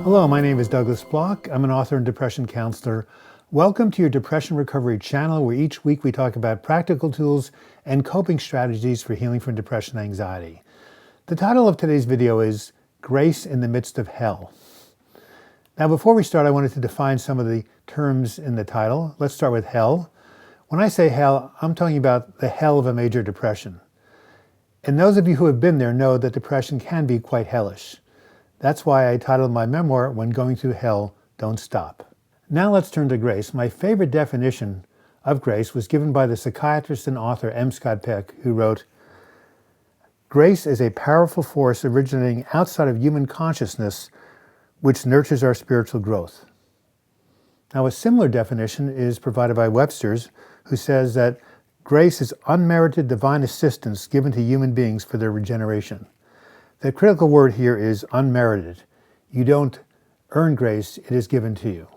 Hello, my name is Douglas Bloch. I'm an author and depression counselor. Welcome to your Depression Recovery channel, where each week we talk about practical tools and coping strategies for healing from depression and anxiety. The title of today's video is Grace in the Midst of Hell. Now, before we start, I wanted to define some of the terms in the title. Let's start with hell. When I say hell, I'm talking about the hell of a major depression. And those of you who have been there know that depression can be quite hellish. That's why I titled my memoir, When Going Through Hell, Don't Stop. Now let's turn to grace. My favorite definition of grace was given by the psychiatrist and author M. Scott Peck, who wrote, "Grace is a powerful force originating outside of human consciousness which nurtures our spiritual growth." Now, a similar definition is provided by Webster's, who says that grace is unmerited divine assistance given to human beings for their regeneration. The critical word here is unmerited. You don't earn grace, it is given to you.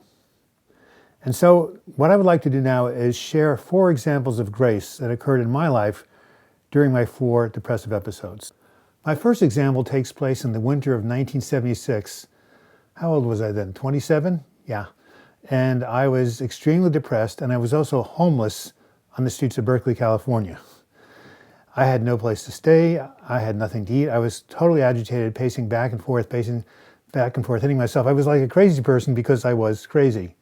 And so what I would like to do now is share 4 examples of grace that occurred in my life during my 4 depressive episodes. My first example takes place in the winter of 1976. How old was I then? 27? Yeah. And I was extremely depressed, and I was also homeless on the streets of Berkeley, California. I had no place to stay. I had nothing to eat. I was totally agitated, pacing back and forth, hitting myself. I was like a crazy person because I was crazy.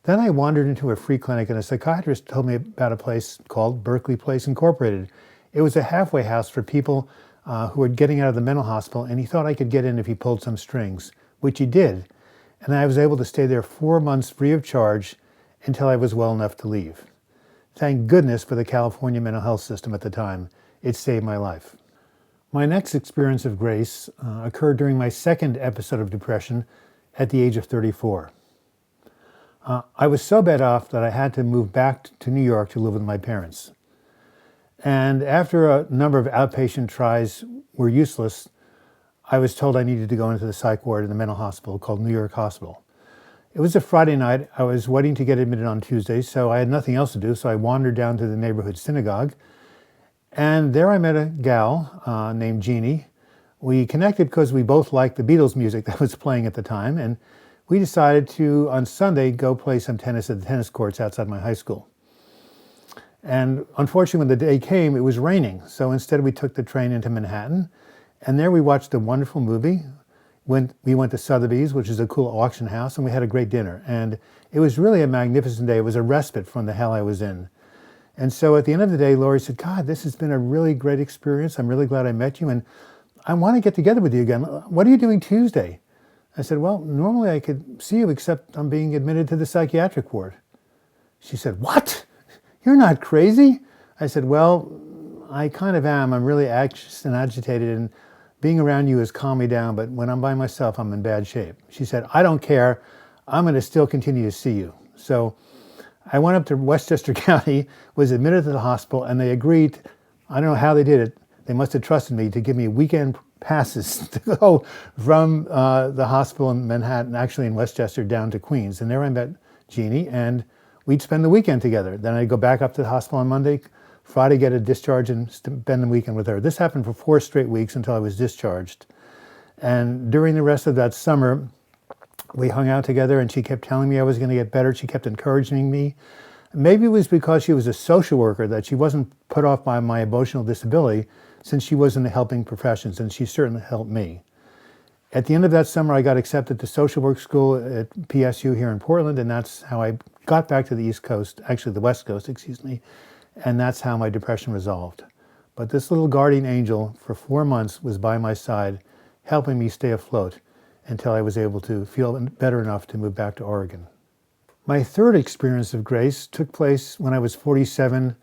Then I wandered into a free clinic, and a psychiatrist told me about a place called Berkeley Place Incorporated. It was a halfway house for people who were getting out of the mental hospital, and he thought I could get in if he pulled some strings, which he did. And I was able to stay there 4 months free of charge until I was well enough to leave. Thank goodness for the California mental health system at the time. It saved my life. My next experience of grace occurred during my second episode of depression at the age of 34. I was so bad off that I had to move back to New York to live with my parents. And after a number of outpatient tries were useless, I was told I needed to go into the psych ward in the mental hospital called New York Hospital. It was a Friday night. I was waiting to get admitted on Tuesday, so I had nothing else to do, so I wandered down to the neighborhood synagogue. And there I met a gal named Jeannie. We connected because we both liked the Beatles music that was playing at the time, and we decided to, on Sunday, go play some tennis at the tennis courts outside my high school. And unfortunately, when the day came, it was raining, so instead we took the train into Manhattan, and there we watched a wonderful movie. We went to Sotheby's, which is a cool auction house, and we had a great dinner. And it was really a magnificent day. It was a respite from the hell I was in. And so at the end of the day, Lori said, "God, this has been a really great experience. I'm really glad I met you, and I want to get together with you again. What are you doing Tuesday?" I said, "Well, normally I could see you, except I'm being admitted to the psychiatric ward." She said, "What? You're not crazy?" I said, "Well, I kind of am. I'm really anxious and agitated, and being around you has calmed me down, but when I'm by myself, I'm in bad shape." She said, "I don't care. I'm going to still continue to see you." So I went up to Westchester County, was admitted to the hospital, and they agreed, I don't know how they did it, they must have trusted me, to give me weekend passes to go from the hospital in Manhattan, actually in Westchester, down to Queens. And there I met Jeannie, and we'd spend the weekend together. Then I'd go back up to the hospital on Monday, Friday get a discharge, and spend the weekend with her. This happened for 4 straight weeks until I was discharged. And during the rest of that summer, we hung out together, and she kept telling me I was going to get better. She kept encouraging me. Maybe it was because she was a social worker that she wasn't put off by my emotional disability, since she was in the helping professions, and she certainly helped me. At the end of that summer, I got accepted to social work school at PSU here in Portland, and that's how I got back to the East Coast, actually the West Coast, and that's how my depression resolved. But this little guardian angel for 4 months was by my side, helping me stay afloat until I was able to feel better enough to move back to Oregon. My third experience of grace took place when I was 47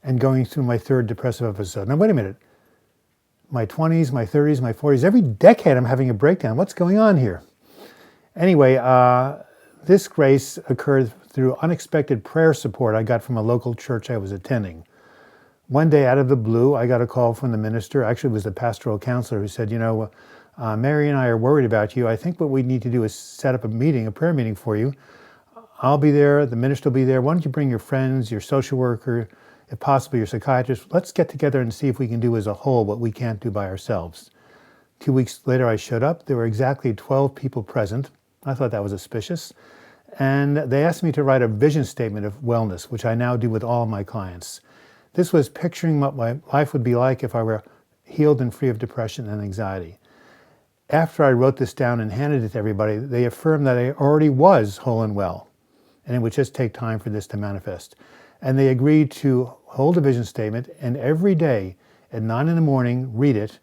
and going through my 3rd depressive episode. Now, wait a minute. My 20s, my 30s, my 40s, every decade I'm having a breakdown. What's going on here? Anyway, this grace occurred through unexpected prayer support I got from a local church I was attending. One day, out of the blue, I got a call from the minister. Actually, it was the pastoral counselor, who said, "Mary and I are worried about you. I think what we need to do is set up a prayer meeting for you. I'll be there, the minister will be there. Why don't you bring your friends, your social worker, if possible, your psychiatrist. Let's get together and see if we can do as a whole what we can't do by ourselves." 2 weeks later, I showed up. There were exactly 12 people present. I thought that was auspicious. And they asked me to write a vision statement of wellness, which I now do with all of my clients. This was picturing what my life would be like if I were healed and free of depression and anxiety. After I wrote this down and handed it to everybody, they affirmed that I already was whole and well, and it would just take time for this to manifest. And they agreed to hold a vision statement and every day at 9 in the morning, read it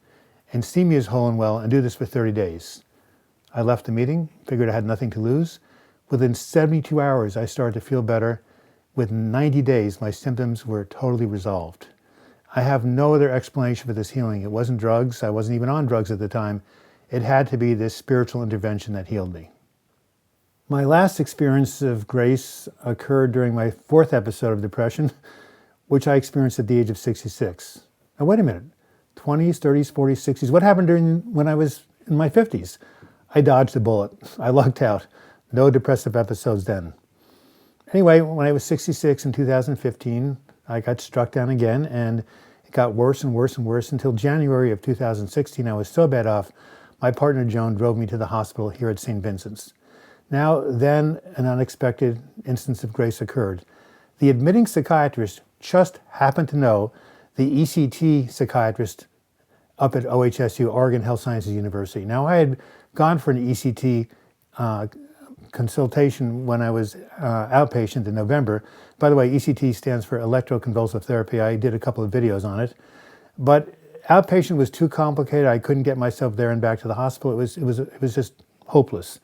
and see me as whole and well, and do this for 30 days. I left the meeting, figured I had nothing to lose. Within 72 hours, I started to feel better. Within 90 days, my symptoms were totally resolved. I have no other explanation for this healing. It wasn't drugs. I wasn't even on drugs at the time. It had to be this spiritual intervention that healed me. My last experience of grace occurred during my 4th episode of depression, which I experienced at the age of 66. Now, wait a minute. 20s, 30s, 40s, 60s. What happened when I was in my 50s? I dodged a bullet. I lucked out. No depressive episodes then. Anyway, when I was 66 in 2015, I got struck down again, and it got worse and worse and worse until January of 2016. I was so bad off, my partner Joan drove me to the hospital here at St. Vincent's. Now, then, an unexpected instance of grace occurred. The admitting psychiatrist just happened to know the ECT psychiatrist up at OHSU, Oregon Health Sciences University. Now, I had gone for an ECT consultation when I was outpatient in November. By the way, ECT stands for electroconvulsive therapy. I did a couple of videos on it. But outpatient was too complicated. I couldn't get myself there and back to the hospital. It was just hopeless.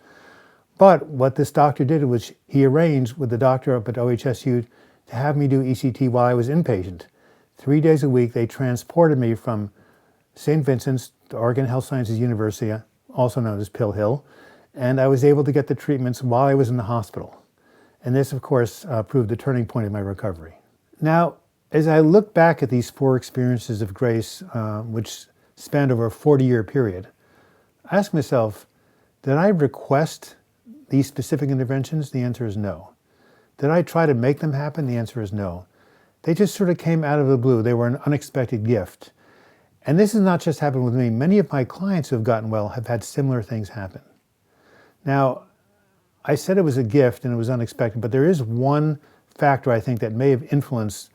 But what this doctor did was he arranged with the doctor up at OHSU to have me do ECT while I was inpatient. 3 days a week, they transported me from St. Vincent's to Oregon Health Sciences University, also known as Pill Hill, and I was able to get the treatments while I was in the hospital. And this, of course, proved the turning point of my recovery. Now, as I look back at these 4 experiences of grace, which spanned over a 40-year period, I ask myself, did I request these specific interventions? The answer is no. Did I try to make them happen? The answer is no. They just sort of came out of the blue. They were an unexpected gift. And this has not just happened with me. Many of my clients who have gotten well have had similar things happen. Now, I said it was a gift and it was unexpected, but there is one factor I think that may have influenced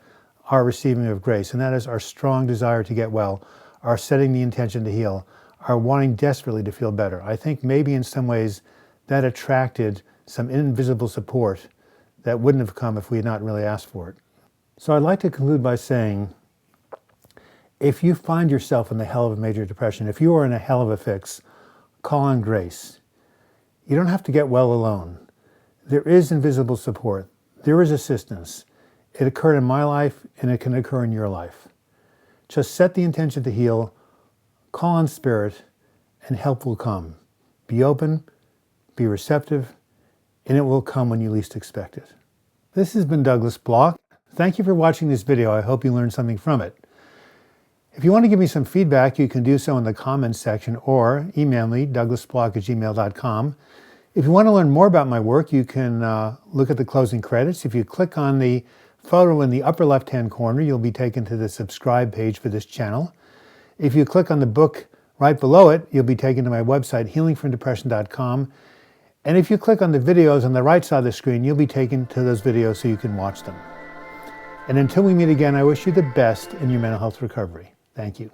our receiving of grace, and that is our strong desire to get well, our setting the intention to heal, our wanting desperately to feel better. I think maybe in some ways that attracted some invisible support that wouldn't have come if we had not really asked for it. So I'd like to conclude by saying, if you find yourself in the hell of a major depression, if you are in a hell of a fix, call on grace. You don't have to get well alone. There is invisible support. There is assistance. It occurred in my life, and it can occur in your life. Just set the intention to heal, call on Spirit, and help will come. Be open, be receptive, and it will come when you least expect it. This has been Douglas Bloch. Thank you for watching this video. I hope you learned something from it. If you want to give me some feedback, you can do so in the comments section or email me, douglasbloch@gmail.com. If you want to learn more about my work, you can look at the closing credits. If you click on the photo in the upper left-hand corner, you'll be taken to the subscribe page for this channel. If you click on the book right below it, you'll be taken to my website, healingfromdepression.com. And if you click on the videos on the right side of the screen, you'll be taken to those videos so you can watch them. And until we meet again, I wish you the best in your mental health recovery. Thank you.